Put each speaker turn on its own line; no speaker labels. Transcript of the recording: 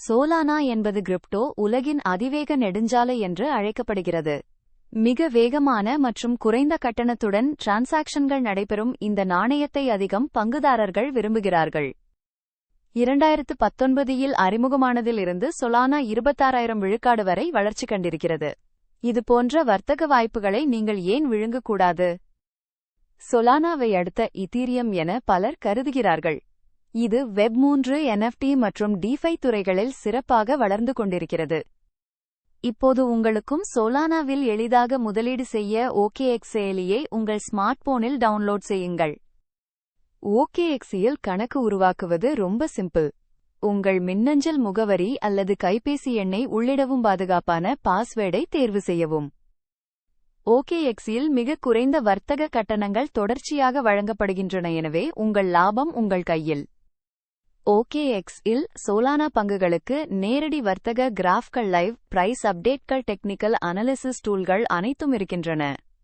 Solana என்பது crypto உலகின் அதிவேக நெடுஞ்சாலை என்று அழைக்கப்படுகிறது. மிக வேகமான மற்றும் குறைந்த கட்டணத்துடன் டிரான்சாக்ஷன்கள் நடைபெறும் இந்த நாணயத்தை அதிகம் பங்குதாரர்கள் விரும்புகிறார்கள். 2019 அறிமுகமானதிலிருந்து சொலானா 26,000 விழுக்காடு வரை வளர்ச்சி கண்டிருக்கிறது. இது போன்ற வர்த்தக வாய்ப்புகளை நீங்கள் ஏன் விழுங்கக்கூடாது? சொலானாவை அடுத்த ஈதீரியம் என பலர் கருதுகிறார்கள். இது வெப்3, NFT மற்றும் டிஃபை துறைகளில் சிறப்பாக வளர்ந்து கொண்டிருக்கிறது. இப்போது உங்களுக்கும் சோலானாவில் எளிதாக முதலீடு செய்ய OKX செயலியை உங்கள் ஸ்மார்ட் போனில் டவுன்லோட் செய்யுங்கள். OKXயில் கணக்கு உருவாக்குவது ரொம்ப சிம்பிள். உங்கள் மின்னஞ்சல் முகவரி அல்லது கைபேசி எண்ணை உள்ளிடவும் பாதுகாப்பான பாஸ்வேர்டை தேர்வு செய்யவும். OKXயில் மிக குறைந்த வர்த்தக கட்டணங்கள் தொடர்ச்சியாக வழங்கப்படுகின்றன, எனவே உங்கள் லாபம் உங்கள் கையில். OKX இல் சோலானா பங்குகளுக்கு நேரடி வர்த்தக கிராஃப்கள், லைவ் பிரைஸ் அப்டேட்கள், டெக்னிக்கல் அனாலிசிஸ் டூல்கள் அனைத்தும் இருக்கின்றன.